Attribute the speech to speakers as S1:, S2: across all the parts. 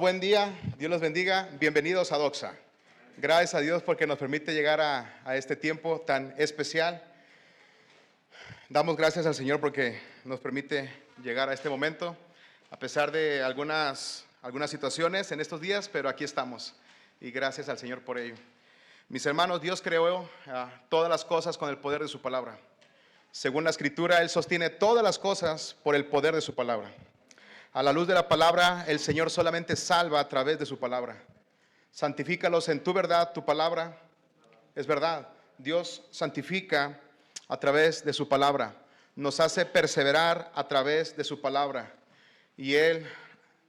S1: Buen día, Dios los bendiga, bienvenidos a Doxa. Gracias a Dios porque nos permite llegar a este tiempo tan especial. Damos gracias al Señor porque nos permite llegar a este momento, a pesar de algunas situaciones en estos días, pero aquí estamos y gracias al Señor por ello. Mis hermanos, Dios creó todas las cosas con el poder de su palabra. Según la Escritura, Él sostiene todas las cosas por el poder de su palabra. A la luz de la palabra, el Señor solamente salva a través de su palabra. Santifícalos en tu verdad, tu palabra es verdad. Dios santifica a través de su palabra. Nos hace perseverar a través de su palabra. Y Él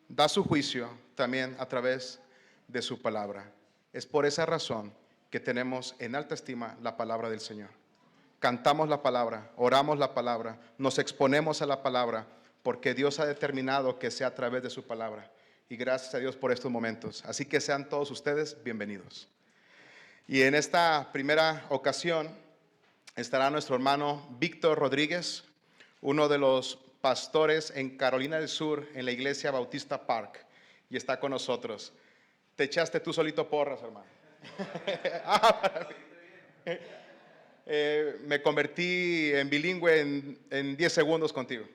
S1: da su juicio también a través de su palabra. Es por esa razón que tenemos en alta estima la palabra del Señor. Cantamos la palabra, oramos la palabra, nos exponemos a la palabra, porque Dios ha determinado que sea a través de su palabra. Y gracias a Dios por estos momentos. Así que sean todos ustedes bienvenidos. Y en esta primera ocasión estará nuestro hermano Víctor Rodríguez, uno de los pastores en Carolina del Sur, en la iglesia Bautista Park. Y está con nosotros. Te echaste tú solito porras, hermano. Me convertí en bilingüe en 10 segundos contigo.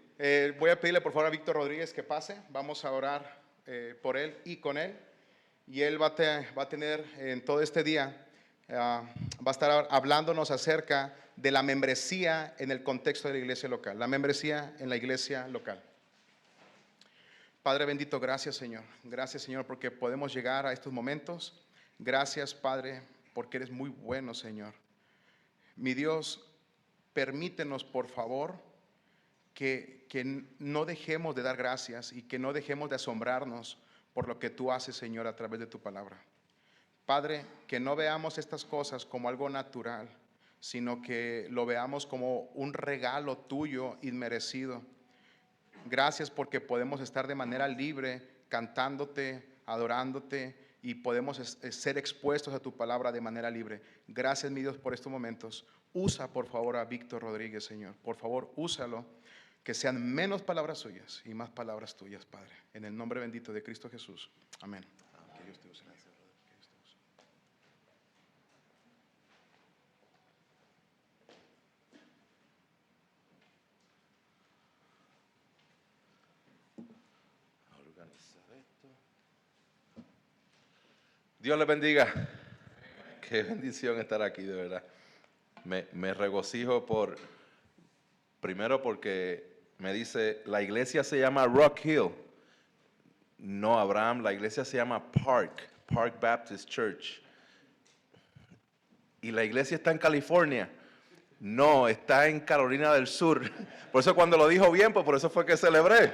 S1: Voy a pedirle por favor a Víctor Rodríguez que pase. Vamos a orar por él y con él. Y él va a tener en todo este día, va a estar hablándonos acerca de la membresía en el contexto de la iglesia local. La membresía en la iglesia local. Padre bendito, gracias Señor. Gracias Señor porque podemos llegar a estos momentos. Gracias Padre porque eres muy bueno Señor. Mi Dios, permítenos por favor que no dejemos de dar gracias y que no dejemos de asombrarnos por lo que tú haces, Señor, a través de tu palabra. Padre, que no veamos estas cosas como algo natural, sino que lo veamos como un regalo tuyo inmerecido. Gracias porque podemos estar de manera libre cantándote, adorándote y podemos ser expuestos a tu palabra de manera libre. Gracias, mi Dios, por estos momentos. Usa, por favor, a Víctor Rodríguez, Señor. Por favor, úsalo. Que sean menos palabras suyas y más palabras tuyas, Padre. En el nombre bendito de Cristo Jesús. Amén. Que Dios te use.
S2: Dios les bendiga. Qué bendición estar aquí, de verdad. Me regocijo primero porque me dice, la iglesia se llama Rock Hill. No, Abraham, la iglesia se llama Park Baptist Church. Y la iglesia está en California. No, está en Carolina del Sur. Por eso cuando lo dijo bien, pues por eso fue que celebré.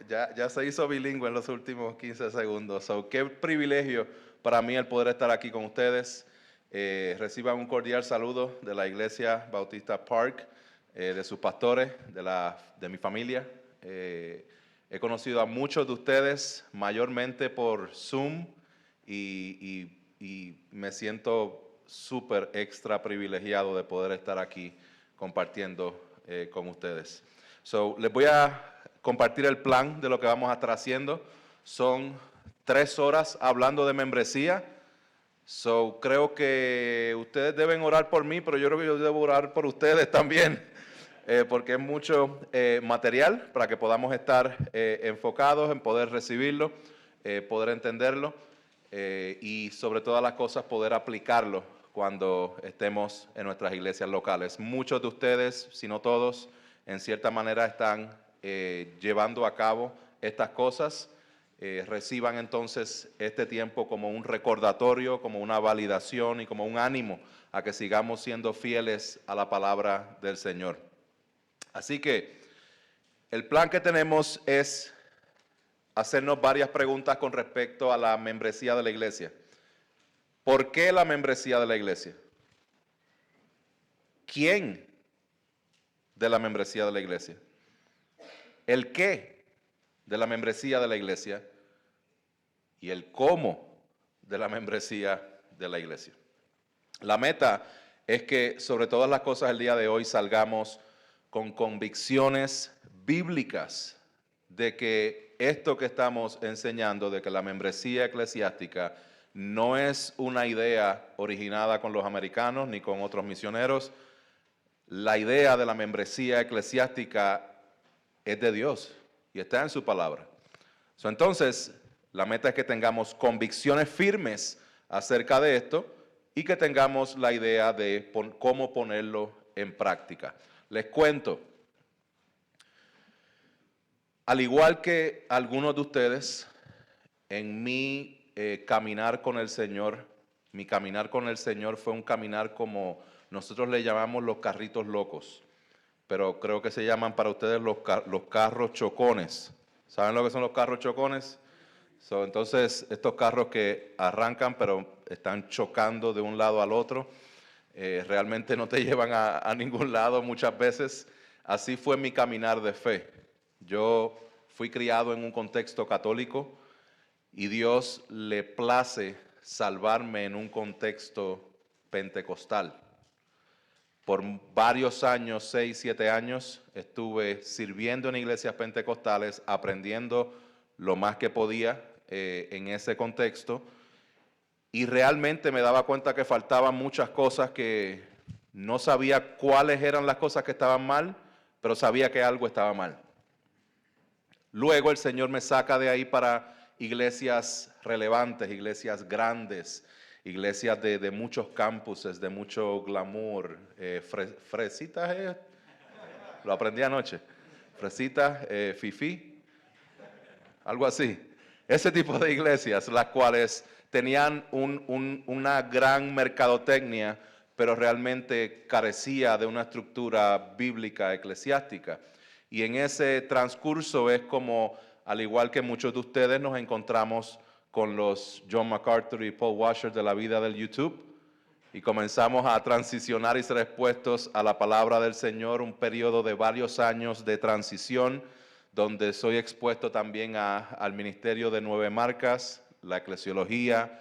S2: Ya se hizo bilingüe en los últimos 15 segundos. Qué privilegio para mí el poder estar aquí con ustedes. Reciban un cordial saludo de la iglesia Bautista Park, de sus pastores, de mi familia. He conocido a muchos de ustedes, mayormente por Zoom, y me siento súper extra privilegiado de poder estar aquí compartiendo con ustedes. Les voy a compartir el plan de lo que vamos a estar haciendo. Son 3 horas hablando de membresía. Creo que ustedes deben orar por mí, pero yo creo que yo debo orar por ustedes también, porque es mucho material para que podamos estar enfocados en poder recibirlo, poder entenderlo y sobre todas las cosas poder aplicarlo cuando estemos en nuestras iglesias locales. Muchos de ustedes, si no todos, en cierta manera están llevando a cabo estas cosas. Reciban entonces este tiempo como un recordatorio, como una validación y como un ánimo a que sigamos siendo fieles a la palabra del Señor. Así que el plan que tenemos es hacernos varias preguntas con respecto a la membresía de la iglesia. ¿Por qué la membresía de la iglesia? ¿Quién de la membresía de la iglesia? ¿El qué de la membresía de la iglesia? Y el cómo de la membresía de la iglesia. La meta es que sobre todas las cosas el día de hoy salgamos con convicciones bíblicas de que esto que estamos enseñando de que la membresía eclesiástica no es una idea originada con los americanos ni con otros misioneros. La idea de la membresía eclesiástica es de Dios y está en su palabra. Entonces, la meta es que tengamos convicciones firmes acerca de esto y que tengamos la idea de cómo ponerlo en práctica. Les cuento, al igual que algunos de ustedes, en mi caminar con el Señor, mi caminar con el Señor fue un caminar como nosotros le llamamos los carritos locos, pero creo que se llaman para ustedes los carros chocones. ¿Saben lo que son los carros chocones? Entonces, estos carros que arrancan pero están chocando de un lado al otro, realmente no te llevan a ningún lado muchas veces. Así fue mi caminar de fe. Yo fui criado en un contexto católico y Dios le place salvarme en un contexto pentecostal. Por varios años, 6, 7 años, estuve sirviendo en iglesias pentecostales, aprendiendo lo más que podía en ese contexto, y realmente me daba cuenta que faltaban muchas cosas, que no sabía cuáles eran las cosas que estaban mal, pero sabía que algo estaba mal. Luego el Señor me saca de ahí para iglesias relevantes, iglesias grandes, iglesias de muchos campuses, de mucho glamour. Fresitas, lo aprendí anoche. Fresitas, Fifi, algo así. Ese tipo de iglesias, las cuales tenían una gran mercadotecnia, pero realmente carecía de una estructura bíblica eclesiástica. Y en ese transcurso es como, al igual que muchos de ustedes, nos encontramos con los John MacArthur y Paul Washer de la vida del YouTube, y comenzamos a transicionar y ser expuestos a la palabra del Señor, un periodo de varios años de transición, donde soy expuesto también al ministerio de 9 marcas, la eclesiología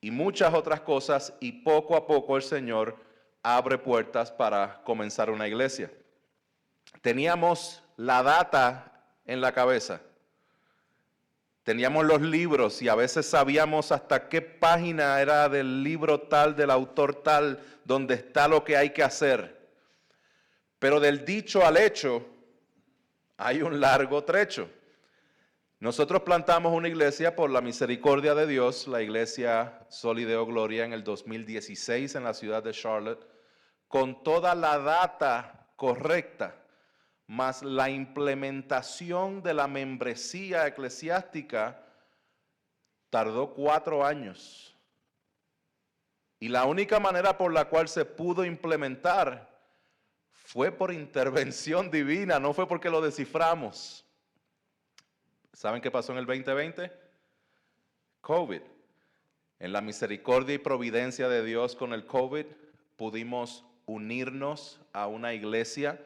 S2: y muchas otras cosas, y poco a poco el Señor abre puertas para comenzar una iglesia. Teníamos la data en la cabeza, teníamos los libros y a veces sabíamos hasta qué página era del libro tal, del autor tal, donde está lo que hay que hacer. Pero del dicho al hecho hay un largo trecho. Nosotros plantamos una iglesia por la misericordia de Dios, la iglesia Sol y Deo Gloria, en el 2016 en la ciudad de Charlotte, con toda la data correcta, más la implementación de la membresía eclesiástica tardó 4 años. Y la única manera por la cual se pudo implementar fue por intervención divina, no fue porque lo desciframos. ¿Saben qué pasó en el 2020? COVID. En la misericordia y providencia de Dios con el COVID, pudimos unirnos a una iglesia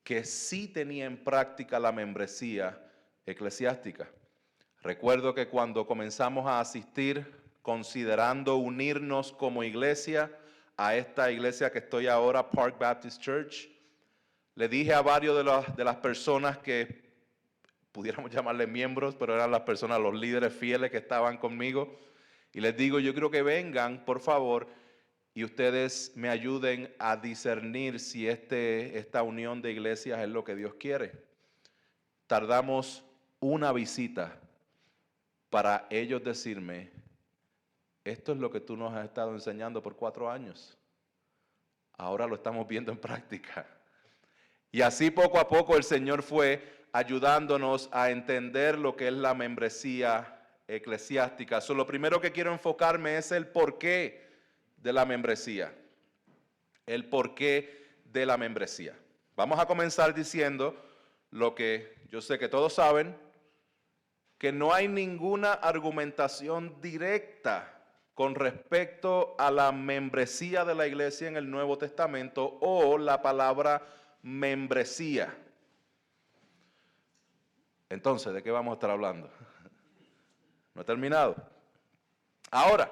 S2: que sí tenía en práctica la membresía eclesiástica. Recuerdo que cuando comenzamos a asistir, considerando unirnos como iglesia a esta iglesia que estoy ahora, Park Baptist Church, le dije a varios de las personas que pudiéramos llamarle miembros, pero eran las personas, los líderes fieles que estaban conmigo, y les digo, yo quiero que vengan, por favor, y ustedes me ayuden a discernir si esta unión de iglesias es lo que Dios quiere. Tardamos una visita para ellos decirme, esto es lo que tú nos has estado enseñando por 4 años. Ahora lo estamos viendo en práctica. Y así poco a poco el Señor fue ayudándonos a entender lo que es la membresía eclesiástica. Lo primero que quiero enfocarme es el porqué de la membresía. El porqué de la membresía. Vamos a comenzar diciendo lo que yo sé que todos saben, que no hay ninguna argumentación directa con respecto a la membresía de la iglesia en el Nuevo Testamento o la palabra membresía. Entonces, ¿de qué vamos a estar hablando? No he terminado. Ahora,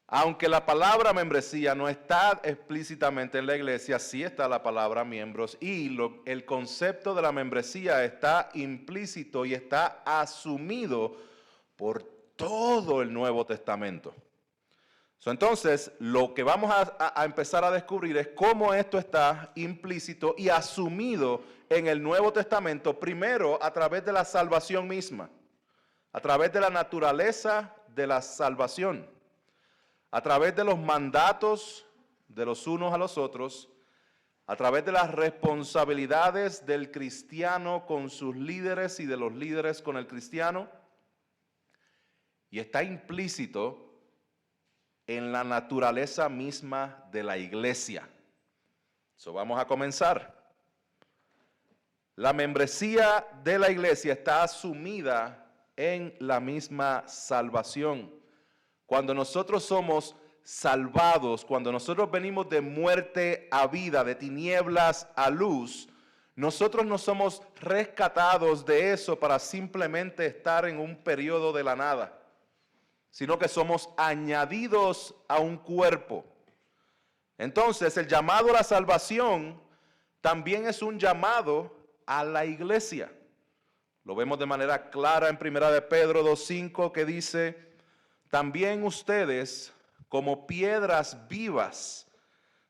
S2: Aunque la palabra membresía no está explícitamente en la iglesia, sí está la palabra miembros y el concepto de la membresía está implícito y está asumido por todo el Nuevo Testamento. Entonces, lo que vamos a empezar a descubrir es cómo esto está implícito y asumido en el Nuevo Testamento, primero a través de la salvación misma, a través de la naturaleza de la salvación, a través de los mandatos de los unos a los otros, a través de las responsabilidades del cristiano con sus líderes y de los líderes con el cristiano, y está implícito en la naturaleza misma de la iglesia. Vamos a comenzar. La membresía de la iglesia está asumida en la misma salvación. Cuando nosotros somos salvados, cuando nosotros venimos de muerte a vida, de tinieblas a luz, nosotros no somos rescatados de eso para simplemente estar en un periodo de la nada, sino que somos añadidos a un cuerpo. Entonces, el llamado a la salvación también es un llamado a la iglesia. Lo vemos de manera clara en 1 de Pedro 2:5 que dice: también ustedes, como piedras vivas,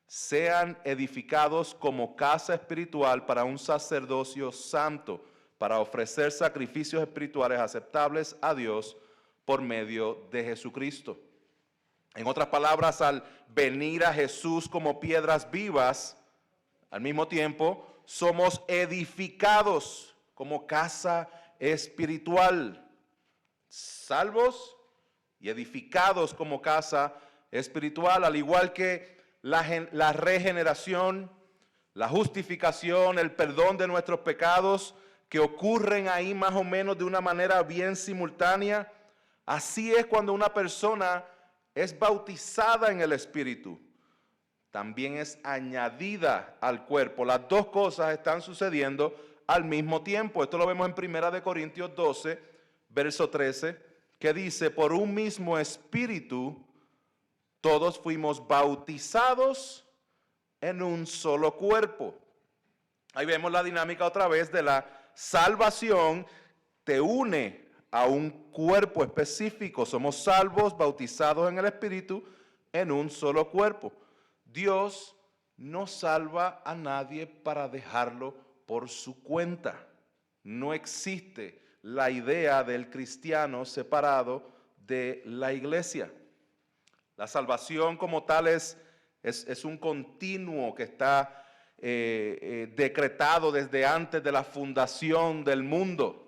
S2: sean edificados como casa espiritual para un sacerdocio santo, para ofrecer sacrificios espirituales aceptables a Dios por medio de Jesucristo. En otras palabras, al venir a Jesús como piedras vivas, al mismo tiempo somos edificados como casa espiritual, salvos y edificados como casa espiritual, al igual que la regeneración, la justificación, el perdón de nuestros pecados, que ocurren ahí más o menos de una manera bien simultánea. Así es cuando una persona es bautizada en el Espíritu, también es añadida al cuerpo. Las dos cosas están sucediendo al mismo tiempo. Esto lo vemos en 1 Corintios 12, verso 13, que dice: por un mismo Espíritu todos fuimos bautizados en un solo cuerpo. Ahí vemos la dinámica otra vez de la salvación, te une a un cuerpo específico. Somos salvos, bautizados en el Espíritu, en un solo cuerpo. Dios no salva a nadie para dejarlo por su cuenta. No existe la idea del cristiano separado de la iglesia. La salvación como tal es un continuo que está decretado desde antes de la fundación del mundo,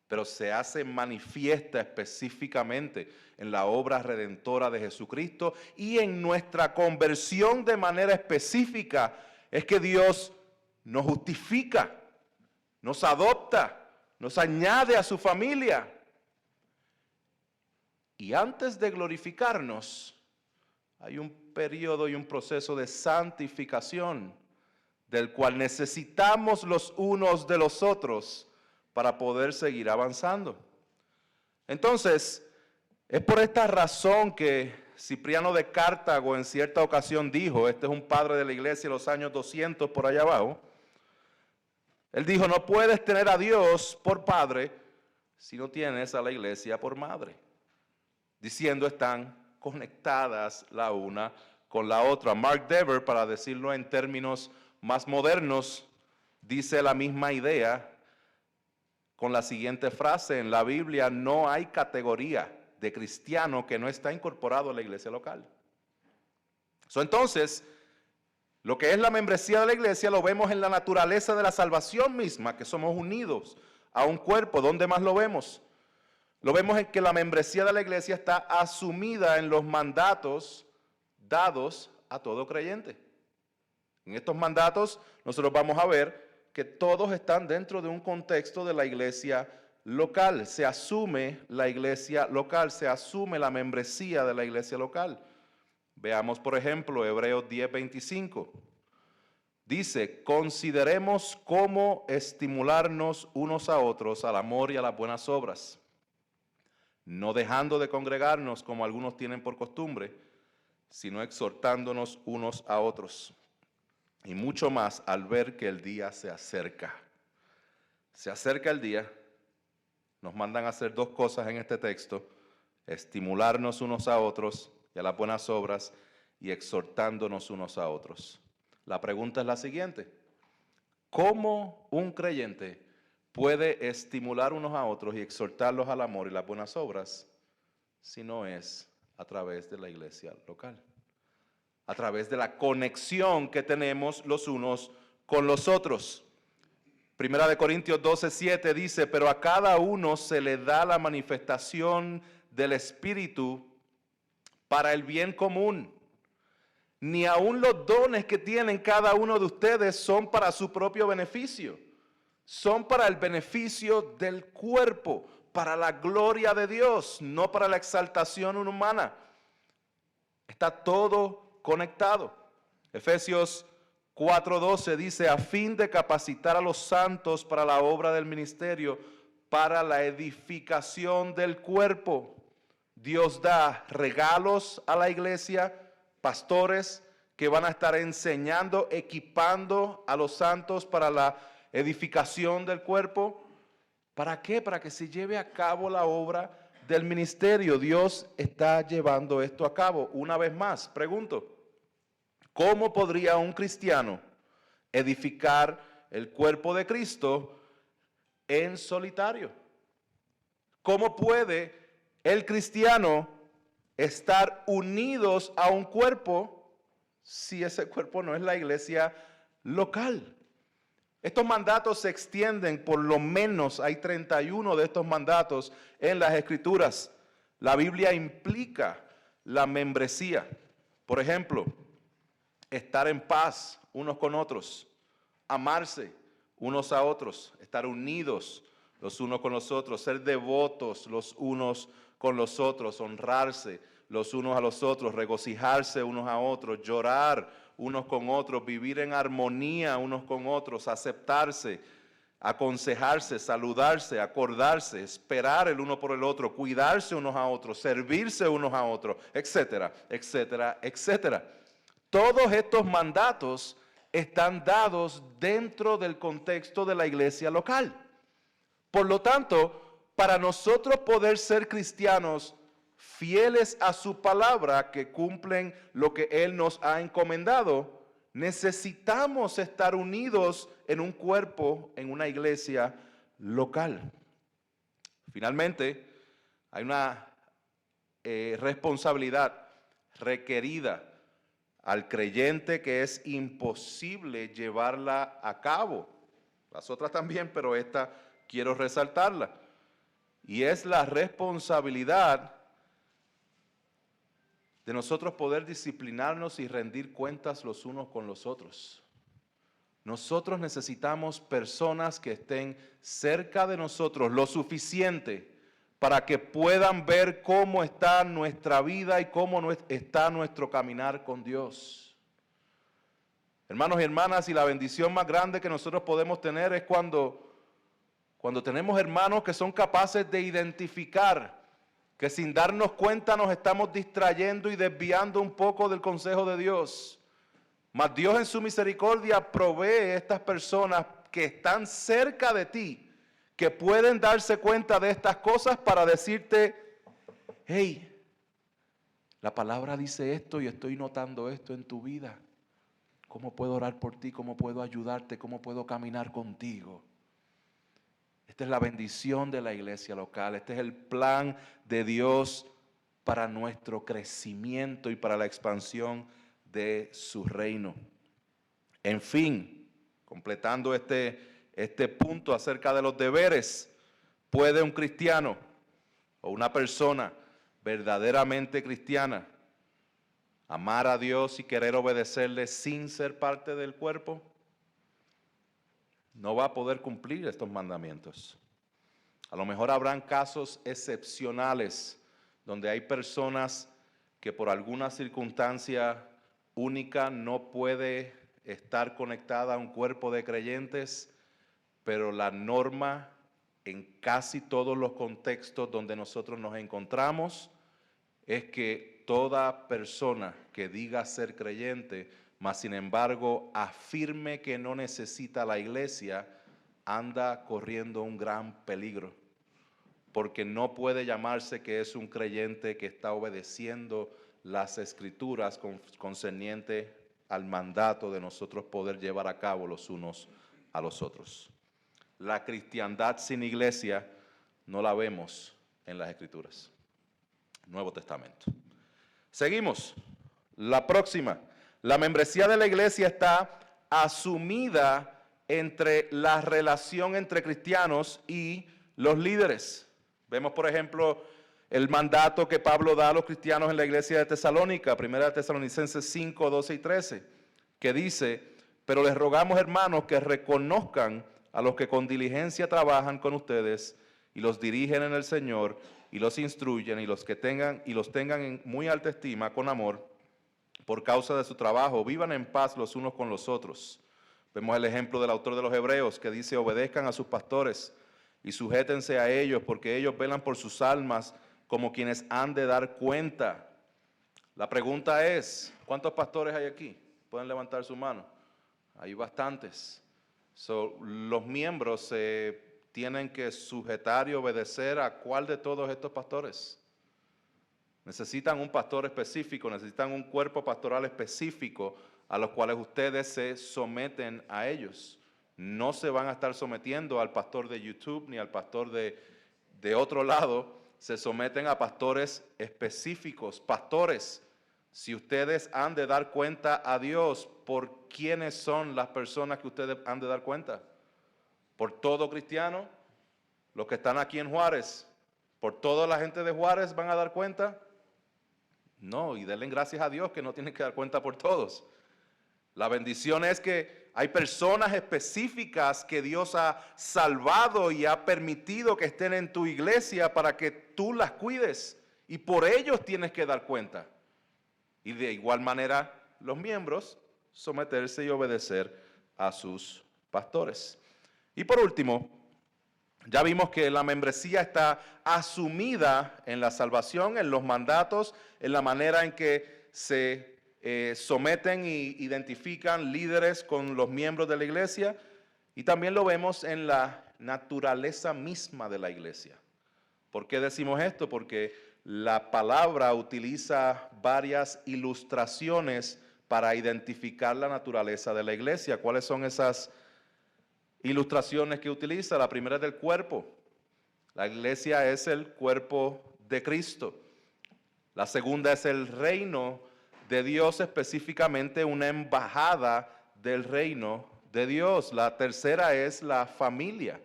S2: pero se hace manifiesta específicamente en la obra redentora de Jesucristo y en nuestra conversión de manera específica. Es que Dios nos justifica, nos adopta, nos añade a su familia. Y antes de glorificarnos, hay un periodo y un proceso de santificación del cual necesitamos los unos de los otros para poder seguir avanzando. Entonces, es por esta razón que Cipriano de Cartago en cierta ocasión dijo, este es un padre de la iglesia de los años 200 por allá abajo, él dijo: no puedes tener a Dios por padre si no tienes a la iglesia por madre. Diciendo, están conectadas la una con la otra. Mark Dever, para decirlo en términos más modernos, dice la misma idea con la siguiente frase: en la Biblia no hay categoría de cristiano que no está incorporado a la iglesia local. Entonces, lo que es la membresía de la iglesia lo vemos en la naturaleza de la salvación misma, que somos unidos a un cuerpo. ¿Dónde más lo vemos? Lo vemos en que la membresía de la iglesia está asumida en los mandatos dados a todo creyente. En estos mandatos nosotros vamos a ver que todos están dentro de un contexto de la iglesia local. Se asume la iglesia local, se asume la membresía de la iglesia local. Veamos, por ejemplo, Hebreos 10:25. Dice: consideremos cómo estimularnos unos a otros al amor y a las buenas obras, no dejando de congregarnos como algunos tienen por costumbre, sino exhortándonos unos a otros. Y mucho más al ver que el día se acerca. Se acerca el día, nos mandan a hacer dos cosas en este texto: estimularnos unos a otros y a las buenas obras, y exhortándonos unos a otros. La pregunta es la siguiente: ¿cómo un creyente puede estimular unos a otros y exhortarlos al amor y las buenas obras si no es a través de la iglesia local? A través de la conexión que tenemos los unos con los otros. Primera de Corintios 12:7 dice: pero a cada uno se le da la manifestación del Espíritu para el bien común. Ni aun los dones que tienen cada uno de ustedes son para su propio beneficio. Son para el beneficio del cuerpo, para la gloria de Dios, no para la exaltación humana. Está todo conectado. Efesios 4:12 dice: a fin de capacitar a los santos para la obra del ministerio, para la edificación del cuerpo. Dios da regalos a la iglesia, pastores que van a estar enseñando, equipando a los santos para la edificación del cuerpo. ¿Para qué? Para que se lleve a cabo la obra del ministerio. Dios está llevando esto a cabo. Una vez más, pregunto: ¿cómo podría un cristiano edificar el cuerpo de Cristo en solitario? ¿Cómo puede el cristiano estar unidos a un cuerpo si ese cuerpo no es la iglesia local? Estos mandatos se extienden, por lo menos hay 31 de estos mandatos en las Escrituras. La Biblia implica la membresía. Por ejemplo, estar en paz unos con otros, amarse unos a otros, estar unidos los unos con los otros, ser devotos los unos con los otros, honrarse los unos a los otros, regocijarse unos a otros, llorar unos con otros, vivir en armonía unos con otros, aceptarse, aconsejarse, saludarse, acordarse, esperar el uno por el otro, cuidarse unos a otros, servirse unos a otros, etcétera, etcétera, etcétera. Todos estos mandatos están dados dentro del contexto de la iglesia local. Por lo tanto, para nosotros poder ser cristianos fieles a su palabra, que cumplen lo que Él nos ha encomendado, necesitamos estar unidos en un cuerpo, en una iglesia local. Finalmente, hay una responsabilidad requerida al creyente que es imposible llevarla a cabo. Las otras también, pero esta quiero resaltarla. Y es la responsabilidad de nosotros poder disciplinarnos y rendir cuentas los unos con los otros. Nosotros necesitamos personas que estén cerca de nosotros lo suficiente para que puedan ver cómo está nuestra vida y cómo está nuestro caminar con Dios. Hermanos y hermanas, y la bendición más grande que nosotros podemos tener es cuando tenemos hermanos que son capaces de identificar que sin darnos cuenta nos estamos distrayendo y desviando un poco del consejo de Dios. Mas Dios en su misericordia provee a estas personas que están cerca de ti, que pueden darse cuenta de estas cosas para decirte: hey, la palabra dice esto y estoy notando esto en tu vida. ¿Cómo puedo orar por ti? ¿Cómo puedo ayudarte? ¿Cómo puedo caminar contigo? Esta es la bendición de la iglesia local. Este es el plan de Dios para nuestro crecimiento y para la expansión de su reino. En fin, completando este punto acerca de los deberes, ¿puede un cristiano o una persona verdaderamente cristiana amar a Dios y querer obedecerle sin ser parte del cuerpo? No va a poder cumplir estos mandamientos. A lo mejor habrán casos excepcionales donde hay personas que por alguna circunstancia única no puede estar conectada a un cuerpo de creyentes, pero la norma en casi todos los contextos donde nosotros nos encontramos es que toda persona que diga ser creyente, mas sin embargo afirme que no necesita la iglesia, anda corriendo un gran peligro, porque no puede llamarse que es un creyente que está obedeciendo las escrituras concerniente al mandato de nosotros poder llevar a cabo los unos a los otros. La cristiandad sin iglesia no la vemos en las escrituras. Nuevo Testamento. Seguimos. La próxima. La membresía de la iglesia está asumida entre la relación entre cristianos y los líderes. Vemos, por ejemplo, el mandato que Pablo da a los cristianos en la iglesia de Tesalónica, 1 Tesalonicenses 5, 12 y 13, que dice: pero les rogamos, hermanos, que reconozcan a los que con diligencia trabajan con ustedes y los dirigen en el Señor y los instruyen y los tengan en muy alta estima con amor por causa de su trabajo. Vivan en paz los unos con los otros. Vemos el ejemplo del autor de los Hebreos que dice: obedezcan a sus pastores y sujétense a ellos, porque ellos velan por sus almas como quienes han de dar cuenta. La pregunta es, ¿cuántos pastores hay aquí? Pueden levantar su mano. Hay bastantes. Los miembros se tienen que sujetar y obedecer a ¿cuál de todos estos pastores? Necesitan un pastor específico, necesitan un cuerpo pastoral específico a los cuales ustedes se someten a ellos. No se van a estar sometiendo al pastor de YouTube ni al pastor de otro lado, se someten a pastores específicos. Pastores, si ustedes han de dar cuenta a Dios, ¿por quiénes son las personas que ustedes han de dar cuenta? ¿Por todo cristiano? Los que están aquí en Juárez, ¿por toda la gente de Juárez van a dar cuenta? No, y denle gracias a Dios que no tienen que dar cuenta por todos. La bendición es que hay personas específicas que Dios ha salvado y ha permitido que estén en tu iglesia para que tú las cuides, y por ellos tienes que dar cuenta. Y de igual manera los miembros someterse y obedecer a sus pastores. Y por último, ya vimos que la membresía está asumida en la salvación, en los mandatos, en la manera en que se someten y identifican líderes con los miembros de la iglesia, y también lo vemos en la naturaleza misma de la iglesia. ¿Por qué decimos esto? Porque la palabra utiliza varias ilustraciones para identificar la naturaleza de la iglesia. ¿Cuáles son esas ilustraciones que utiliza? La primera es del cuerpo. La iglesia es el cuerpo de Cristo. La segunda es el reino de Dios, específicamente una embajada del reino de Dios. La tercera es la familia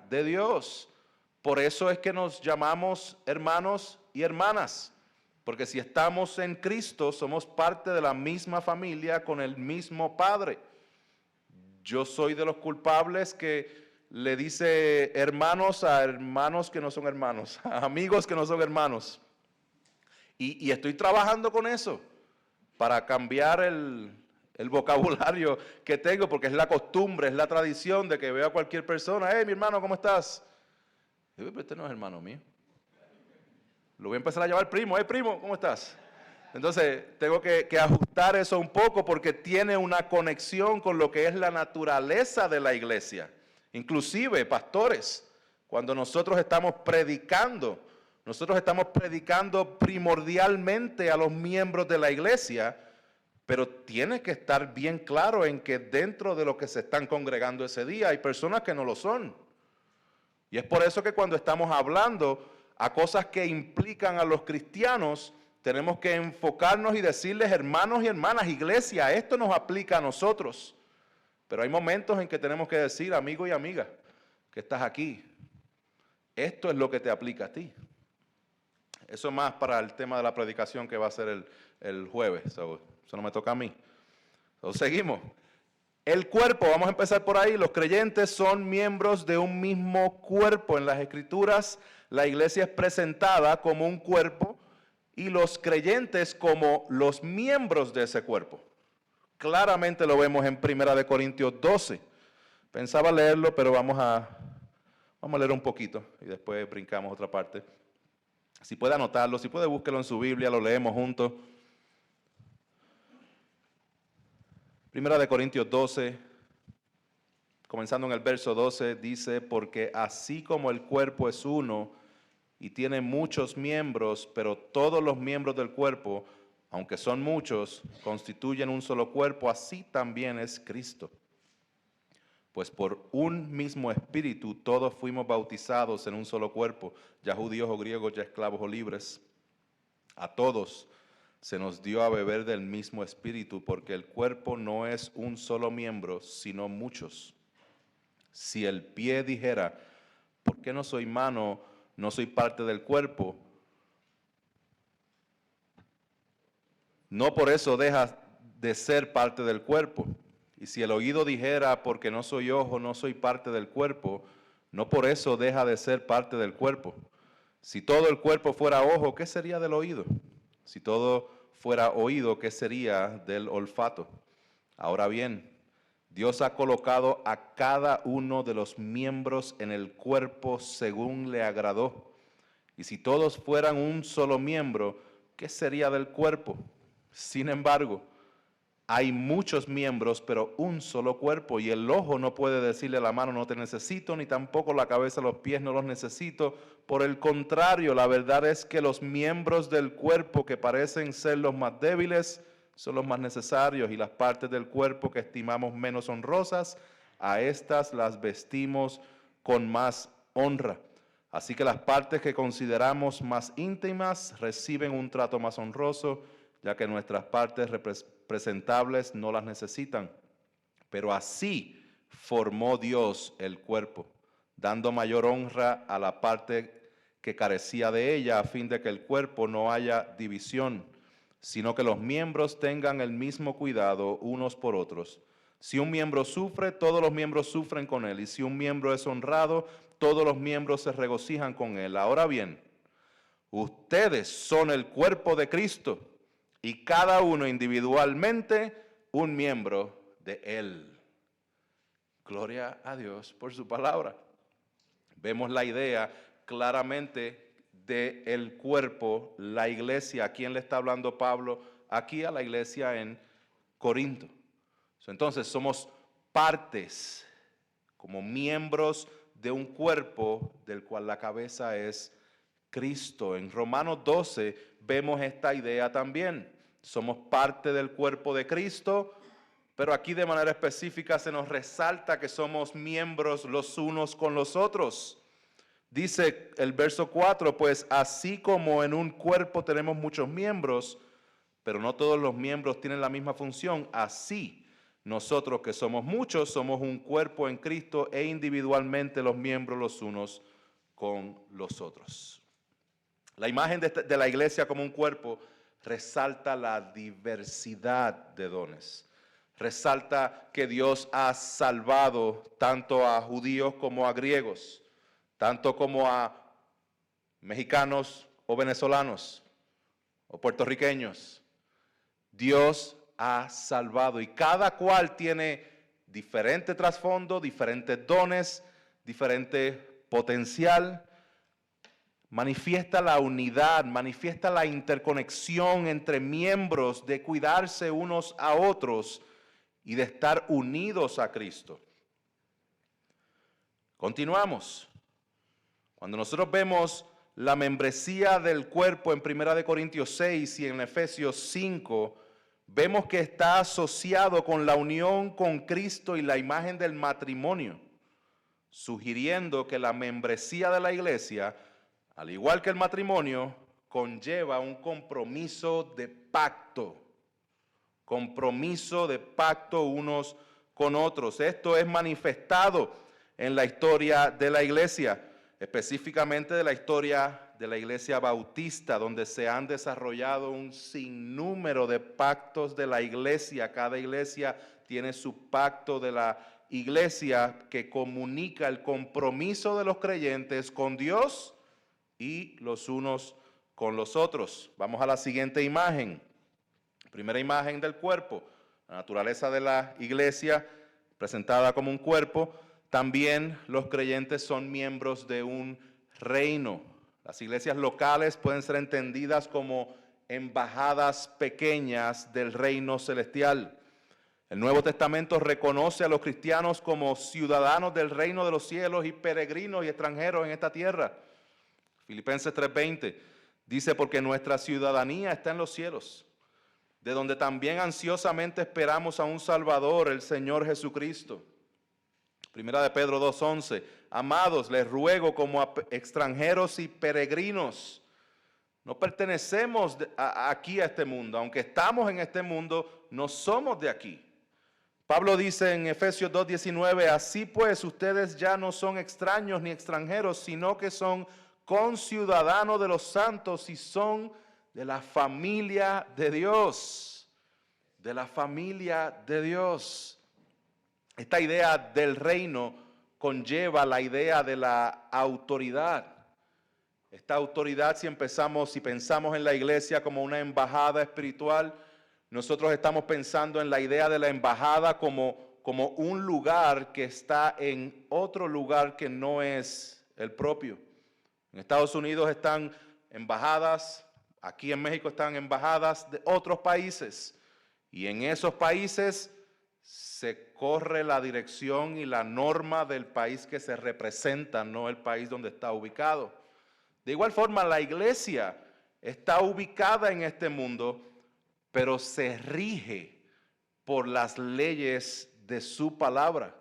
S2: de Dios. Por eso es que nos llamamos hermanos y hermanas, porque si estamos en Cristo, somos parte de la misma familia con el mismo Padre. Yo soy de los culpables que le dice hermanos a hermanos que no son hermanos, a amigos que no son hermanos. Y estoy trabajando con eso para cambiar el vocabulario que tengo, porque es la costumbre, es la tradición de que veo a cualquier persona: hey, mi hermano, ¿cómo estás? Y yo, pero este no es hermano mío. Lo voy a empezar a llamar primo. Hey, primo, ¿cómo estás? Entonces, tengo que ajustar eso un poco, porque tiene una conexión con lo que es la naturaleza de la iglesia. Inclusive, pastores, cuando nosotros estamos predicando primordialmente a los miembros de la iglesia, pero tiene que estar bien claro en que dentro de lo que se están congregando ese día hay personas que no lo son. Y es por eso que cuando estamos hablando a cosas que implican a los cristianos, tenemos que enfocarnos y decirles: hermanos y hermanas, iglesia, esto nos aplica a nosotros. Pero hay momentos en que tenemos que decir: amigo y amiga, que estás aquí, esto es lo que te aplica a ti. Eso más para el tema de la predicación que va a ser el jueves. Eso no me toca a mí. Seguimos. El cuerpo, vamos a empezar por ahí. Los creyentes son miembros de un mismo cuerpo. En las Escrituras, la iglesia es presentada como un cuerpo y los creyentes como los miembros de ese cuerpo. Claramente lo vemos en 1 Corintios 12. Pensaba leerlo, pero vamos a Vamos a leer un poquito y después brincamos a otra parte. Si puede anotarlo, si puede búsquelo en su Biblia, lo leemos juntos. Primera de Corintios 12, comenzando en el verso 12, dice, porque así como el cuerpo es uno y tiene muchos miembros, pero todos los miembros del cuerpo, aunque son muchos, constituyen un solo cuerpo, así también es Cristo. Pues por un mismo espíritu todos fuimos bautizados en un solo cuerpo, ya judíos o griegos, ya esclavos o libres. A todos se nos dio a beber del mismo espíritu, porque el cuerpo no es un solo miembro, sino muchos. Si el pie dijera, ¿por qué no soy mano, no soy parte del cuerpo? No por eso deja de ser parte del cuerpo. Y si el oído dijera, porque no soy ojo, no soy parte del cuerpo, no por eso deja de ser parte del cuerpo. Si todo el cuerpo fuera ojo, ¿qué sería del oído? Si todo fuera oído, ¿qué sería del olfato? Ahora bien, Dios ha colocado a cada uno de los miembros en el cuerpo según le agradó. Y si todos fueran un solo miembro, ¿qué sería del cuerpo? Sin embargo, hay muchos miembros, pero un solo cuerpo, y el ojo no puede decirle a la mano, no te necesito, ni tampoco la cabeza, los pies, no los necesito. Por el contrario, la verdad es que los miembros del cuerpo que parecen ser los más débiles son los más necesarios, y las partes del cuerpo que estimamos menos honrosas, a estas las vestimos con más honra. Así que las partes que consideramos más íntimas reciben un trato más honroso, ya que nuestras partes presentables no las necesitan. Pero así formó Dios el cuerpo, dando mayor honra a la parte que carecía de ella, a fin de que el cuerpo no haya división, sino que los miembros tengan el mismo cuidado unos por otros. Si un miembro sufre, todos los miembros sufren con él, y si un miembro es honrado, todos los miembros se regocijan con él. Ahora bien, ustedes son el cuerpo de Cristo, y cada uno individualmente un miembro de él. Gloria a Dios por su palabra. Vemos la idea claramente del cuerpo, la iglesia. ¿A quién le está hablando Pablo? Aquí a la iglesia en Corinto. Entonces somos partes, como miembros de un cuerpo del cual la cabeza es Cristo. En Romanos 12 vemos esta idea también. Somos parte del cuerpo de Cristo, pero aquí de manera específica se nos resalta que somos miembros los unos con los otros. Dice el verso 4, pues así como en un cuerpo tenemos muchos miembros, pero no todos los miembros tienen la misma función, así nosotros que somos muchos somos un cuerpo en Cristo e individualmente los miembros los unos con los otros. La imagen de la iglesia como un cuerpo resalta la diversidad de dones. Resalta que Dios ha salvado tanto a judíos como a griegos, tanto como a mexicanos o venezolanos o puertorriqueños. Dios ha salvado y cada cual tiene diferente trasfondo, diferentes dones, diferente potencial. Manifiesta la unidad, manifiesta la interconexión entre miembros de cuidarse unos a otros y de estar unidos a Cristo. Continuamos. Cuando nosotros vemos la membresía del cuerpo en 1 Corintios 6 y en Efesios 5, vemos que está asociado con la unión con Cristo y la imagen del matrimonio, sugiriendo que la membresía de la iglesia, al igual que el matrimonio, conlleva un compromiso de pacto unos con otros. Esto es manifestado en la historia de la iglesia, específicamente de la historia de la iglesia bautista, donde se han desarrollado un sinnúmero de pactos de la iglesia. Cada iglesia tiene su pacto de la iglesia que comunica el compromiso de los creyentes con Dios y los unos con los otros. Vamos a la siguiente imagen. Primera imagen del cuerpo, la naturaleza de la iglesia presentada como un cuerpo. también los creyentes son miembros de un reino. Las iglesias locales pueden ser entendidas como embajadas pequeñas del reino celestial. El Nuevo Testamento reconoce a los cristianos como ciudadanos del reino de los cielos y peregrinos y extranjeros en esta tierra. Filipenses 3:20 dice, porque nuestra ciudadanía está en los cielos, de donde también ansiosamente esperamos a un Salvador, el Señor Jesucristo. Primera de Pedro 2:11, amados, les ruego como a extranjeros y peregrinos. No pertenecemos aquí a este mundo, aunque estamos en este mundo, no somos de aquí. Pablo dice en Efesios 2:19, así pues ustedes ya no son extraños ni extranjeros, sino que son conciudadanos de los santos y son de la familia de Dios. De la familia de Dios. Esta idea del reino conlleva la idea de la autoridad. Esta autoridad, si pensamos en la iglesia como una embajada espiritual, nosotros estamos pensando en la idea de la embajada como un lugar que está en otro lugar que no es el propio. En Estados Unidos están embajadas, aquí en México están embajadas de otros países. Y en esos países se corre la dirección y la norma del país que se representa, no el país donde está ubicado. De igual forma, la iglesia está ubicada en este mundo, pero se rige por las leyes de su palabra.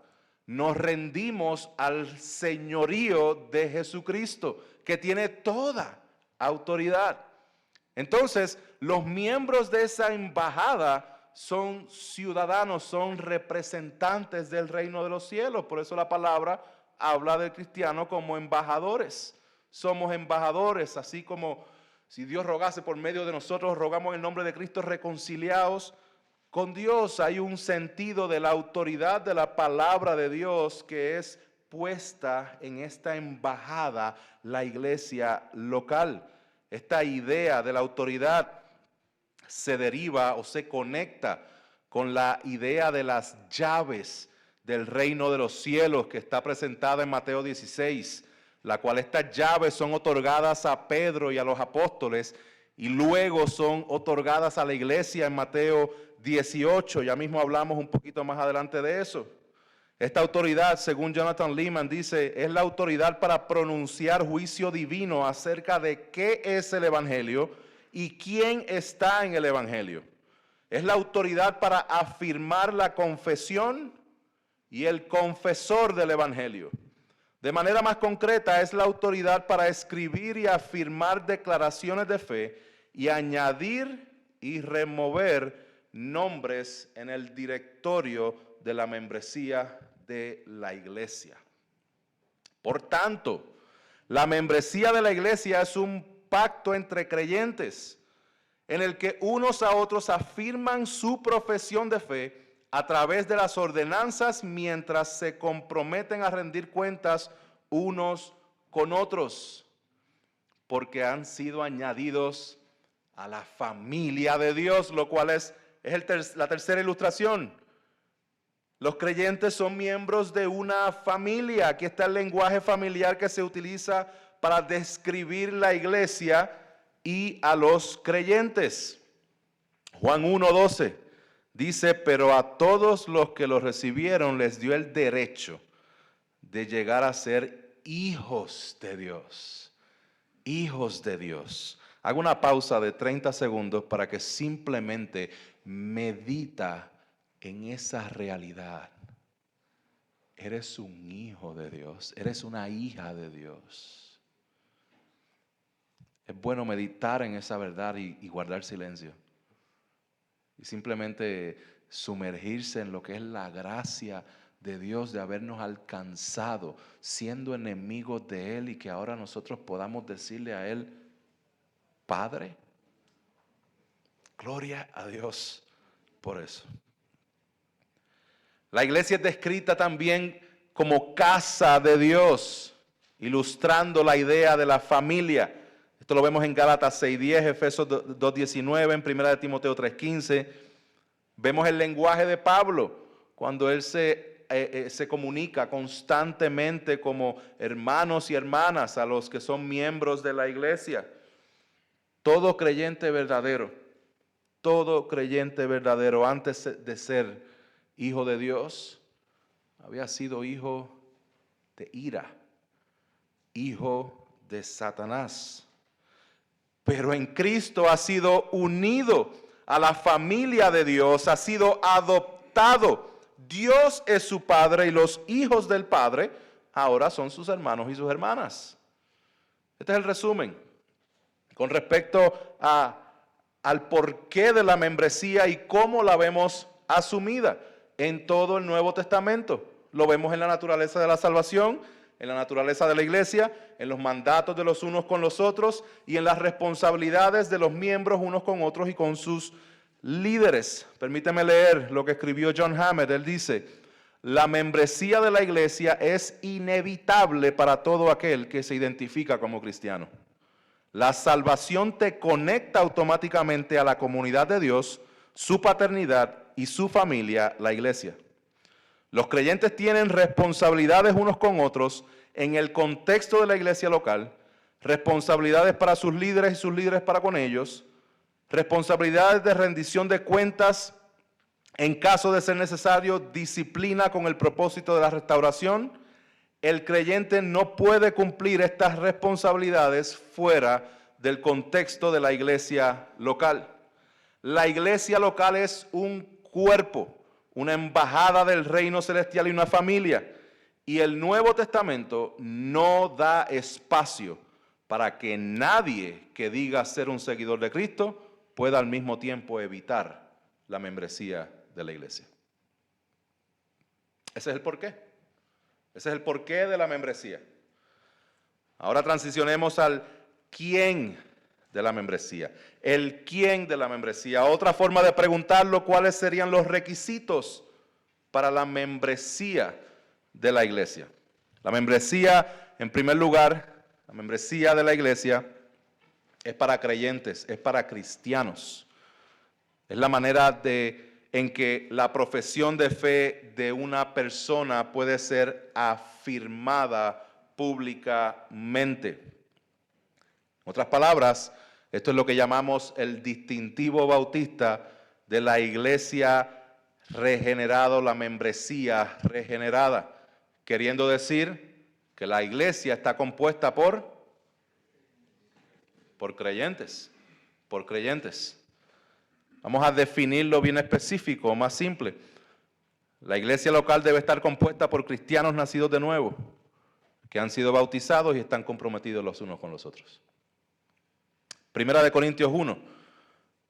S2: Nos rendimos al señorío de Jesucristo, que tiene toda autoridad. Entonces, los miembros de esa embajada son ciudadanos, son representantes del reino de los cielos. Por eso la palabra habla del cristiano como embajadores. Somos embajadores, así como si Dios rogase por medio de nosotros, rogamos en el nombre de Cristo reconciliados con Dios. Hay un sentido de la autoridad de la palabra de Dios que es puesta en esta embajada, la iglesia local. Esta idea de la autoridad se deriva o se conecta con la idea de las llaves del reino de los cielos que está presentada en Mateo 16, la cual estas llaves son otorgadas a Pedro y a los apóstoles y luego son otorgadas a la iglesia en Mateo 18. Ya mismo hablamos un poquito más adelante de eso. Esta autoridad, según Jonathan Leeman, dice, es la autoridad para pronunciar juicio divino acerca de qué es el evangelio y quién está en el evangelio. Es la autoridad para afirmar la confesión y el confesor del evangelio. De manera más concreta, es la autoridad para escribir y afirmar declaraciones de fe y añadir y remover nombres en el directorio de la membresía de la iglesia. Por tanto, la membresía de la iglesia es un pacto entre creyentes en el que unos a otros afirman su profesión de fe a través de las ordenanzas mientras se comprometen a rendir cuentas unos con otros, porque han sido añadidos a la familia de Dios, lo cual es la tercera ilustración. Los creyentes son miembros de una familia. Aquí está el lenguaje familiar que se utiliza para describir la iglesia y a los creyentes. Juan 1:12 dice, pero a todos los que lo recibieron les dio el derecho de llegar a ser hijos de Dios. Hijos de Dios. Hago una pausa de 30 segundos para que simplemente medita en esa realidad. Eres un hijo de Dios, eres una hija de Dios. Es bueno meditar en esa verdad y guardar silencio. Y simplemente sumergirse en lo que es la gracia de Dios de habernos alcanzado siendo enemigos de Él y que ahora nosotros podamos decirle a Él, Padre. Gloria a Dios por eso. La iglesia es descrita también como casa de Dios, ilustrando la idea de la familia. Esto lo vemos en Gálatas 6:10, Efesios 2:19, en 1 Timoteo 3:15. Vemos el lenguaje de Pablo cuando él se se comunica constantemente como hermanos y hermanas a los que son miembros de la iglesia. Todo creyente verdadero, antes de ser hijo de Dios, había sido hijo de ira, hijo de Satanás. Pero en Cristo ha sido unido a la familia de Dios, ha sido adoptado. Dios es su Padre y los hijos del Padre ahora son sus hermanos y sus hermanas. Este es el resumen. Con respecto al porqué de la membresía y cómo la vemos asumida en todo el Nuevo Testamento. Lo vemos en la naturaleza de la salvación, en la naturaleza de la iglesia, en los mandatos de los unos con los otros y en las responsabilidades de los miembros unos con otros y con sus líderes. Permíteme leer lo que escribió John Hammett. Él dice: la membresía de la iglesia es inevitable para todo aquel que se identifica como cristiano. La salvación te conecta automáticamente a la comunidad de Dios, su paternidad y su familia, la iglesia. Los creyentes tienen responsabilidades unos con otros en el contexto de la iglesia local, responsabilidades para sus líderes y sus líderes para con ellos, responsabilidades de rendición de cuentas en caso de ser necesario, disciplina con el propósito de la restauración. El creyente no puede cumplir estas responsabilidades fuera del contexto de la iglesia local. La iglesia local es un cuerpo, una embajada del reino celestial y una familia. Y el Nuevo Testamento no da espacio para que nadie que diga ser un seguidor de Cristo pueda al mismo tiempo evitar la membresía de la iglesia. Ese es el porqué. Ese es el porqué de la membresía. Ahora transicionemos al quién de la membresía. El quién de la membresía. Otra forma de preguntarlo: ¿cuáles serían los requisitos para la membresía de la iglesia? La membresía, en primer lugar, la membresía de la iglesia es para creyentes, es para cristianos. Es la manera en que la profesión de fe de una persona puede ser afirmada públicamente. En otras palabras, esto es lo que llamamos el distintivo bautista de la iglesia regenerada, la membresía regenerada, queriendo decir que la iglesia está compuesta por creyentes, por creyentes. Vamos a definirlo bien específico, más simple. La iglesia local debe estar compuesta por cristianos nacidos de nuevo, que han sido bautizados y están comprometidos los unos con los otros. Primera de Corintios 1,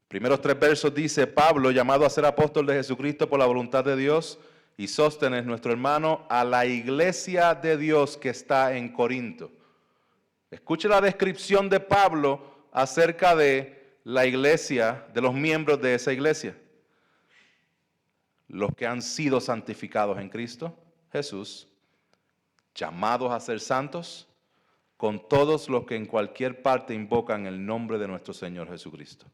S2: primeros 3 versos dice: Pablo, llamado a ser apóstol de Jesucristo por la voluntad de Dios, y Sóstenes, nuestro hermano, a la iglesia de Dios que está en Corinto. Escuche la descripción de Pablo acerca de la iglesia, de los miembros de esa iglesia. Los que han sido santificados en Cristo Jesús, llamados a ser santos, con todos los que en cualquier parte invocan el nombre de nuestro Señor Jesucristo.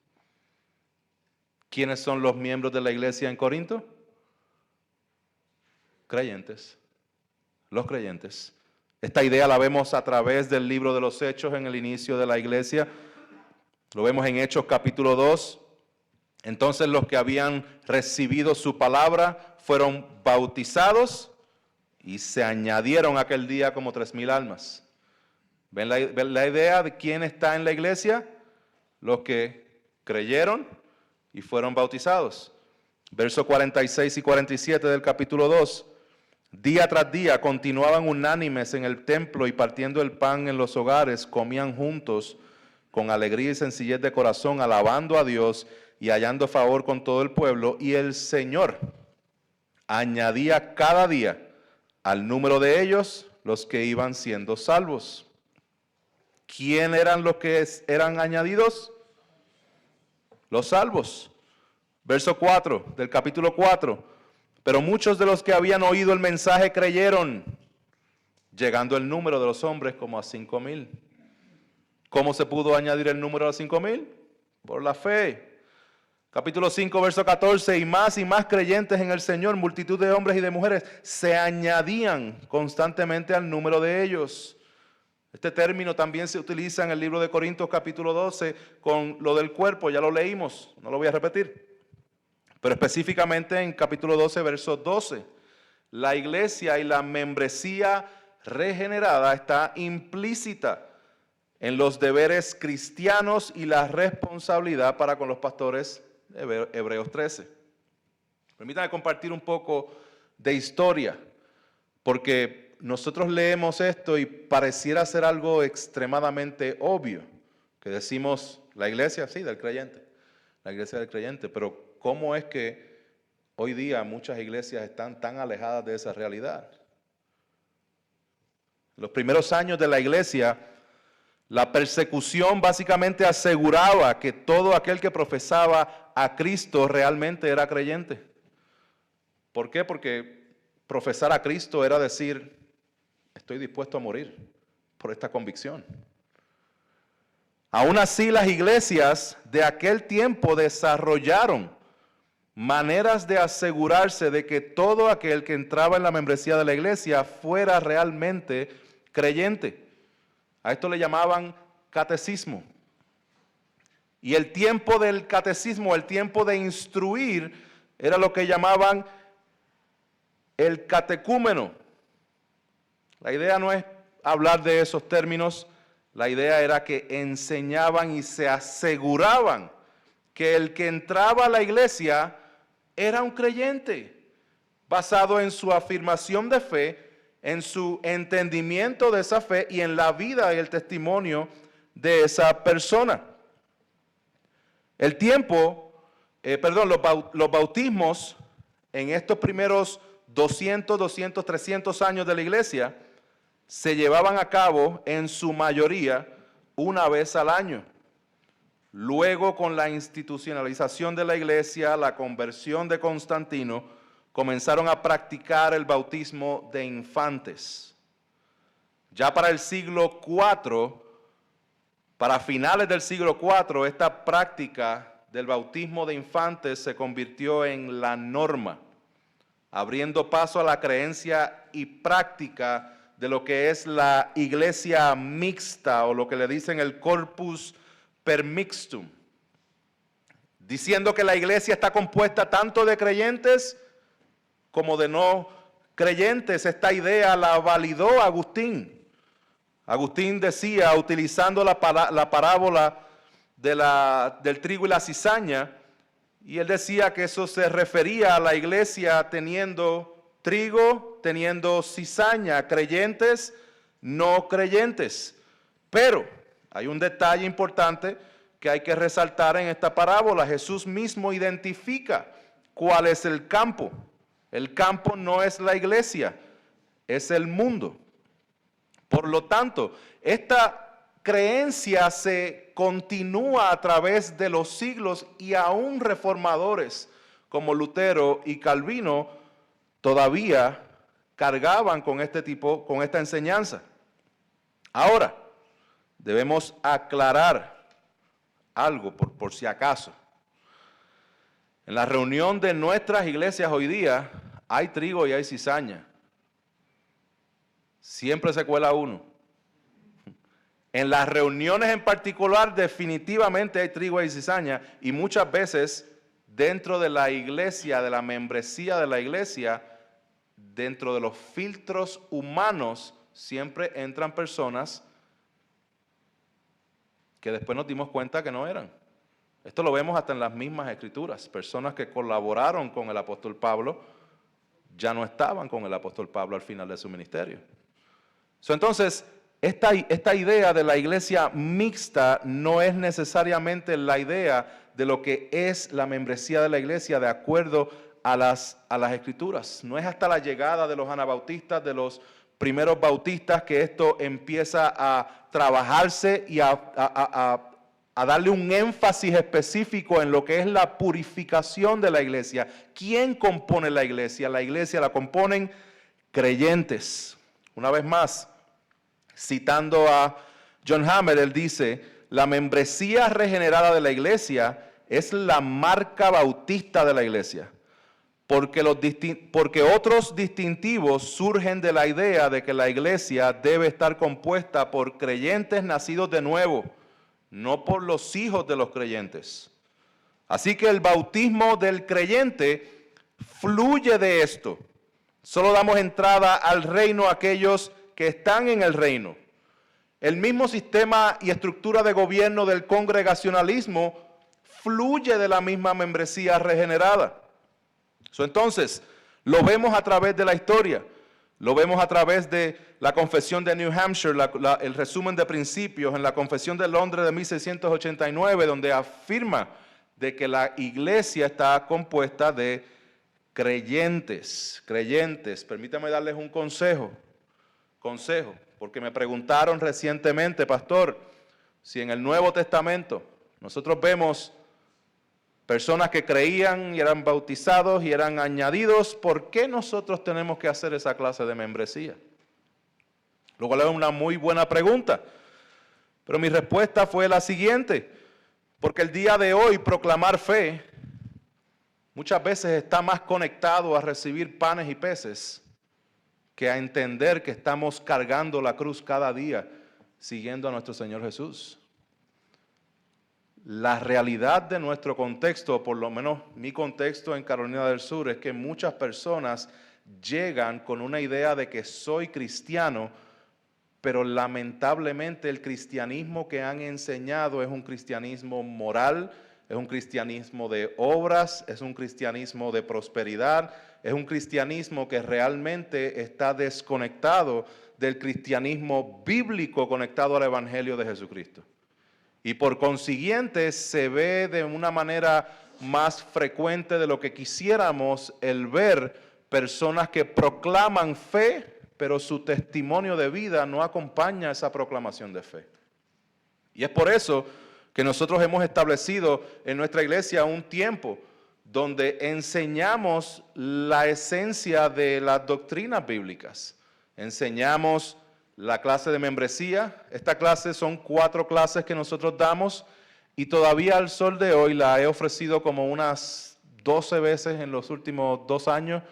S2: ¿Quiénes son los miembros de la iglesia en Corinto? Creyentes, los creyentes. Esta idea la vemos a través del libro de los Hechos en el inicio de la iglesia. Lo vemos en Hechos capítulo 2. Entonces los que habían recibido su palabra fueron bautizados y se añadieron aquel día como 3,000 almas. ¿Ven la idea de quién está en la iglesia? Los que creyeron y fueron bautizados. Versos 46 y 47 del capítulo 2. Día tras día continuaban unánimes en el templo y partiendo el pan en los hogares, comían juntos con alegría y sencillez de corazón, alabando a Dios y hallando favor con todo el pueblo. Y el Señor añadía cada día al número de ellos los que iban siendo salvos. ¿Quién eran los que eran añadidos? Los salvos. Verso 4 del capítulo 4. Pero muchos de los que habían oído el mensaje creyeron, llegando el número de los hombres como a 5,000. ¿Cómo se pudo añadir el número a 5,000? Por la fe. Capítulo 5, verso 14, y más creyentes en el Señor, multitud de hombres y de mujeres, se añadían constantemente al número de ellos. Este término también se utiliza en el libro de Corintios capítulo 12 con lo del cuerpo, ya lo leímos, no lo voy a repetir. Pero específicamente en capítulo 12, verso 12, la iglesia y la membresía regenerada está implícita en los deberes cristianos y la responsabilidad para con los pastores. Hebreos 13. Permítanme compartir un poco de historia, porque nosotros leemos esto y pareciera ser algo extremadamente obvio, que decimos la iglesia, sí, del creyente, la iglesia del creyente, pero ¿cómo es que hoy día muchas iglesias están tan alejadas de esa realidad? En los primeros años de la iglesia, la persecución básicamente aseguraba que todo aquel que profesaba a Cristo realmente era creyente. ¿Por qué? Porque profesar a Cristo era decir, estoy dispuesto a morir por esta convicción. Aún así, las iglesias de aquel tiempo desarrollaron maneras de asegurarse de que todo aquel que entraba en la membresía de la iglesia fuera realmente creyente. A esto le llamaban catecismo. Y el tiempo del catecismo, el tiempo de instruir, era lo que llamaban el catecúmeno. La idea no es hablar de esos términos, la idea era que enseñaban y se aseguraban que el que entraba a la iglesia era un creyente, basado en su afirmación de fe, en su entendimiento de esa fe y en la vida y el testimonio de esa persona. Los bautismos en estos primeros 200, 300 años de la iglesia se llevaban a cabo en su mayoría una vez al año. Luego, con la institucionalización de la iglesia, la conversión de Constantino, comenzaron a practicar el bautismo de infantes. Ya para el siglo IV, para finales del siglo IV, esta práctica del bautismo de infantes se convirtió en la norma, abriendo paso a la creencia y práctica de lo que es la iglesia mixta, o lo que le dicen el corpus permixtum, diciendo que la iglesia está compuesta tanto de creyentes como de no creyentes. Esta idea la validó Agustín. Agustín decía, utilizando la parábola del trigo y la cizaña, y él decía que eso se refería a la iglesia teniendo trigo, teniendo cizaña, creyentes, no creyentes. Pero hay un detalle importante que hay que resaltar en esta parábola. Jesús mismo identifica cuál es el campo. El campo no es la iglesia, es el mundo. Por lo tanto, esta creencia se continúa a través de los siglos, y aún reformadores como Lutero y Calvino todavía cargaban con esta enseñanza. Ahora, debemos aclarar algo por si acaso. En la reunión de nuestras iglesias hoy día hay trigo y hay cizaña. Siempre se cuela uno. En las reuniones en particular definitivamente hay trigo y cizaña, y muchas veces dentro de la iglesia, de la membresía de la iglesia, dentro de los filtros humanos, siempre entran personas que después nos dimos cuenta que no eran. Esto lo vemos hasta en las mismas escrituras. Personas que colaboraron con el apóstol Pablo ya no estaban con el apóstol Pablo al final de su ministerio. Entonces, esta idea de la iglesia mixta no es necesariamente la idea de lo que es la membresía de la iglesia de acuerdo a las escrituras. No es hasta la llegada de los anabautistas, de los primeros bautistas, que esto empieza a trabajarse y a darle un énfasis específico en lo que es la purificación de la iglesia. ¿Quién compone la iglesia? La iglesia la componen creyentes. Una vez más, citando a John Hammer, él dice: la membresía regenerada de la iglesia es la marca bautista de la iglesia. Porque otros distintivos surgen de la idea de que la iglesia debe estar compuesta por creyentes nacidos de nuevo, no por los hijos de los creyentes. Así que el bautismo del creyente fluye de esto. Solo damos entrada al reino a aquellos que están en el reino. El mismo sistema y estructura de gobierno del congregacionalismo fluye de la misma membresía regenerada. Entonces, lo vemos a través de la historia, lo vemos a través de la Confesión de New Hampshire, el resumen de principios en la Confesión de Londres de 1689, donde afirma de que la iglesia está compuesta de creyentes. Permítame darles un consejo, porque me preguntaron recientemente, pastor, si en el Nuevo Testamento nosotros vemos personas que creían y eran bautizados y eran añadidos, ¿por qué nosotros tenemos que hacer esa clase de membresía? Lo cual es una muy buena pregunta. Pero mi respuesta fue la siguiente: porque el día de hoy proclamar fe muchas veces está más conectado a recibir panes y peces que a entender que estamos cargando la cruz cada día siguiendo a nuestro Señor Jesús. La realidad de nuestro contexto, por lo menos mi contexto en Carolina del Sur, es que muchas personas llegan con una idea de que soy cristiano, pero lamentablemente el cristianismo que han enseñado es un cristianismo moral, es un cristianismo de obras, es un cristianismo de prosperidad, es un cristianismo que realmente está desconectado del cristianismo bíblico conectado al Evangelio de Jesucristo. Y por consiguiente se ve de una manera más frecuente de lo que quisiéramos el ver personas que proclaman fe, pero su testimonio de vida no acompaña esa proclamación de fe. Y es por eso que nosotros hemos establecido en nuestra iglesia un tiempo donde enseñamos la esencia de las doctrinas bíblicas. Enseñamos la clase de membresía. Esta clase son 4 clases que nosotros damos y todavía al sol de hoy la he ofrecido como unas 12 veces en los últimos 2 años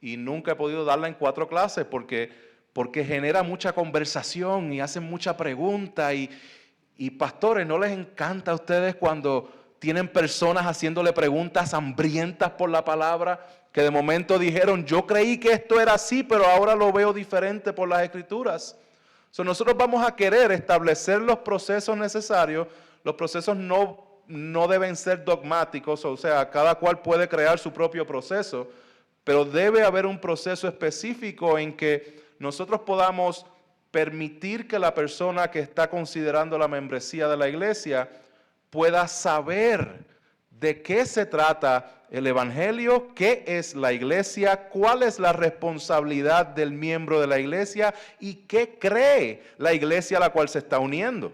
S2: y nunca he podido darla en 4 clases porque genera mucha conversación y hacen mucha pregunta y pastores, ¿no les encanta a ustedes cuando tienen personas haciéndole preguntas hambrientas por la palabra? Que de momento dijeron, yo creí que esto era así, pero ahora lo veo diferente por las Escrituras. Nosotros vamos a querer establecer los procesos necesarios. Los procesos no deben ser dogmáticos, o sea, cada cual puede crear su propio proceso, pero debe haber un proceso específico en que nosotros podamos permitir que la persona que está considerando la membresía de la iglesia pueda saber de qué se trata el Evangelio, qué es la iglesia, cuál es la responsabilidad del miembro de la iglesia y qué cree la iglesia a la cual se está uniendo.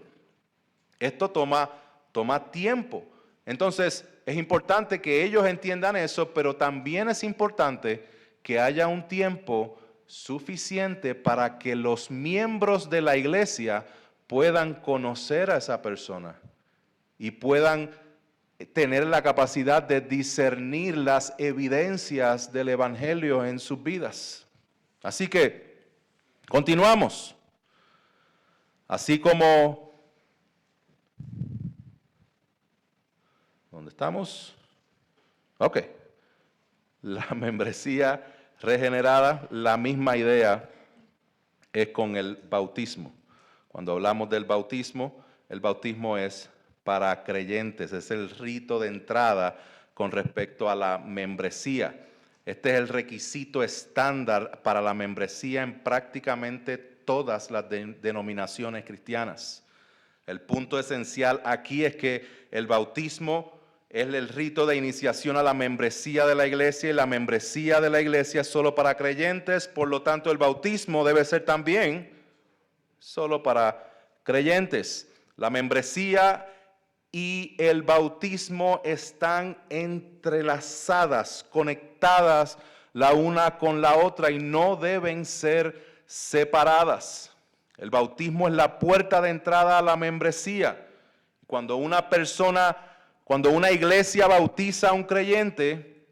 S2: Esto toma tiempo. Entonces, es importante que ellos entiendan eso, pero también es importante que haya un tiempo suficiente para que los miembros de la iglesia puedan conocer a esa persona y puedan tener la capacidad de discernir las evidencias del Evangelio en sus vidas. Así que, continuamos. Así como, ¿dónde estamos? Ok. La membresía regenerada, la misma idea es con el bautismo. Cuando hablamos del bautismo, el bautismo es para creyentes, es el rito de entrada con respecto a la membresía. Este es el requisito estándar para la membresía en prácticamente todas las denominaciones cristianas. El punto esencial aquí es que el bautismo es el rito de iniciación a la membresía de la iglesia y la membresía de la iglesia es solo para creyentes, por lo tanto el bautismo debe ser también solo para creyentes. La membresía y el bautismo están entrelazadas, conectadas la una con la otra y no deben ser separadas. El bautismo es la puerta de entrada a la membresía. Cuando Cuando una iglesia bautiza a un creyente,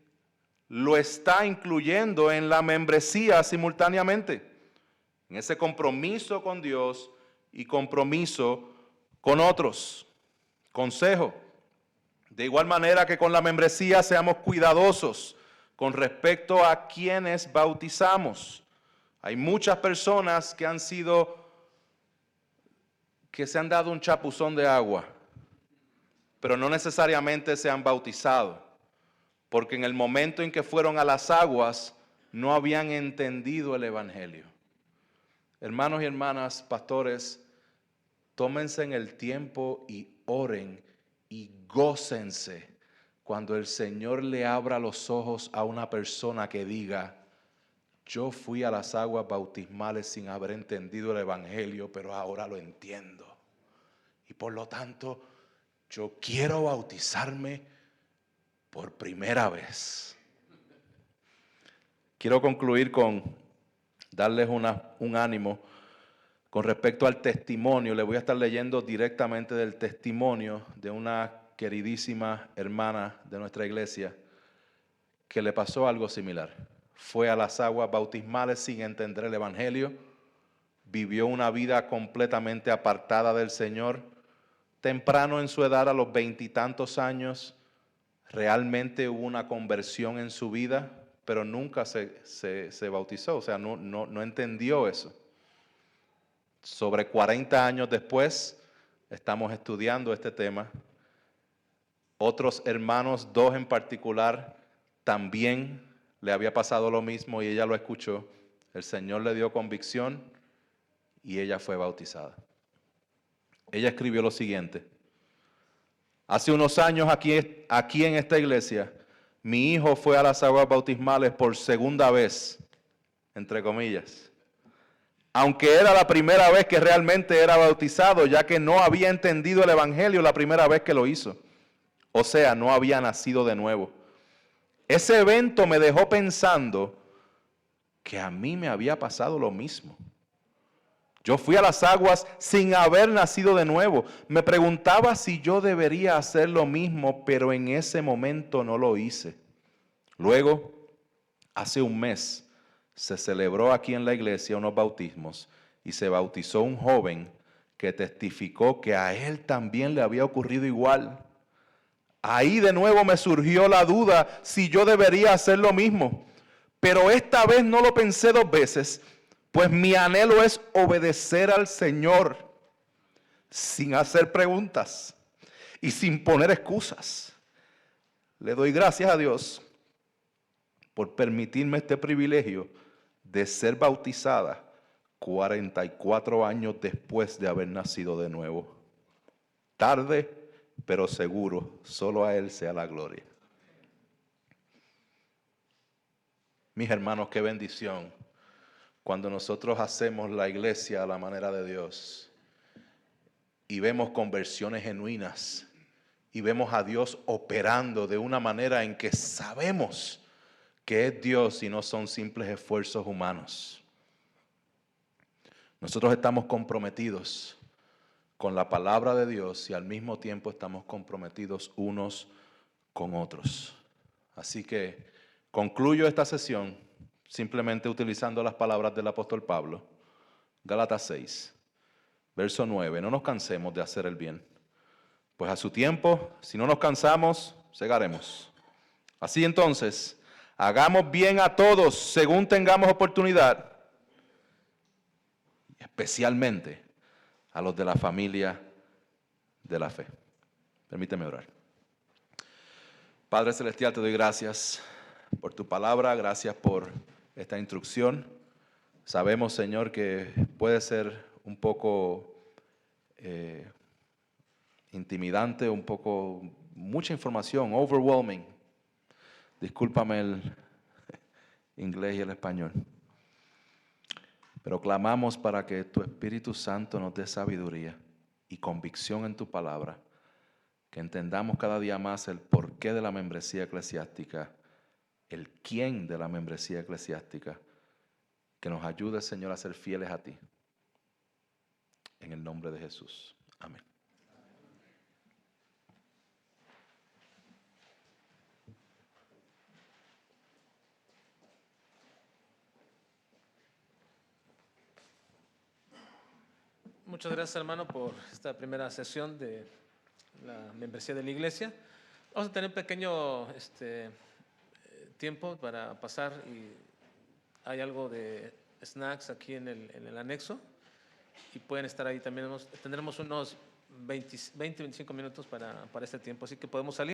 S2: lo está incluyendo en la membresía simultáneamente, en ese compromiso con Dios y compromiso con otros. Consejo: de igual manera que con la membresía, seamos cuidadosos con respecto a quienes bautizamos. Hay muchas personas que se han dado un chapuzón de agua, pero no necesariamente se han bautizado, porque en el momento en que fueron a las aguas no habían entendido el Evangelio. Hermanos y hermanas, pastores, tómense en el tiempo y oren y gócense cuando el Señor le abra los ojos a una persona que diga: yo fui a las aguas bautismales sin haber entendido el Evangelio, pero ahora lo entiendo. Y por lo tanto, yo quiero bautizarme por primera vez. Quiero concluir con darles un ánimo con respecto al testimonio. Le voy a estar leyendo directamente del testimonio de una queridísima hermana de nuestra iglesia que le pasó algo similar. Fue a las aguas bautismales sin entender el Evangelio, vivió una vida completamente apartada del Señor. Temprano en su edad, a los 20 y tantos años, realmente hubo una conversión en su vida, pero nunca se bautizó, o sea, no entendió eso. Sobre 40 años después, estamos estudiando este tema. Otros hermanos, 2 en particular, también le había pasado lo mismo y ella lo escuchó. El Señor le dio convicción y ella fue bautizada. Ella escribió lo siguiente: hace unos años aquí en esta iglesia, mi hijo fue a las aguas bautismales por segunda vez, entre comillas. Aunque era la primera vez que realmente era bautizado, ya que no había entendido el Evangelio la primera vez que lo hizo. O sea, no había nacido de nuevo. Ese evento me dejó pensando que a mí me había pasado lo mismo. Yo fui a las aguas sin haber nacido de nuevo. Me preguntaba si yo debería hacer lo mismo, pero en ese momento no lo hice. Luego, hace un mes, se celebró aquí en la iglesia unos bautismos y se bautizó un joven que testificó que a él también le había ocurrido igual. Ahí de nuevo me surgió la duda si yo debería hacer lo mismo, pero esta vez no lo pensé 2 veces, pues mi anhelo es obedecer al Señor sin hacer preguntas y sin poner excusas. Le doy gracias a Dios por permitirme este privilegio de ser bautizada 44 años después de haber nacido de nuevo. Tarde, pero seguro, solo a Él sea la gloria. Mis hermanos, qué bendición cuando nosotros hacemos la iglesia a la manera de Dios y vemos conversiones genuinas y vemos a Dios operando de una manera en que sabemos que es Dios y no son simples esfuerzos humanos. Nosotros estamos comprometidos con la palabra de Dios y al mismo tiempo estamos comprometidos unos con otros. Así que concluyo esta sesión simplemente utilizando las palabras del apóstol Pablo. Gálatas 6, verso 9. No nos cansemos de hacer el bien, pues a su tiempo, si no nos cansamos, segaremos. Así entonces, hagamos bien a todos según tengamos oportunidad, especialmente a los de la familia de la fe. Permíteme orar. Padre Celestial, te doy gracias por tu palabra, gracias por esta instrucción. Sabemos, Señor, que puede ser un poco intimidante, mucha información, overwhelming. Discúlpame el inglés y el español. Pero clamamos para que tu Espíritu Santo nos dé sabiduría y convicción en tu palabra, que entendamos cada día más el porqué de la membresía eclesiástica, el quién de la membresía eclesiástica, que nos ayude, Señor, a ser fieles a ti. En el nombre de Jesús. Amén.
S3: Muchas gracias, hermano, por esta primera sesión de la membresía de la iglesia. Vamos a tener un pequeño tiempo para pasar y hay algo de snacks aquí en el anexo y pueden estar ahí también. Tendremos unos 20-25 minutos para este tiempo, así que podemos salir.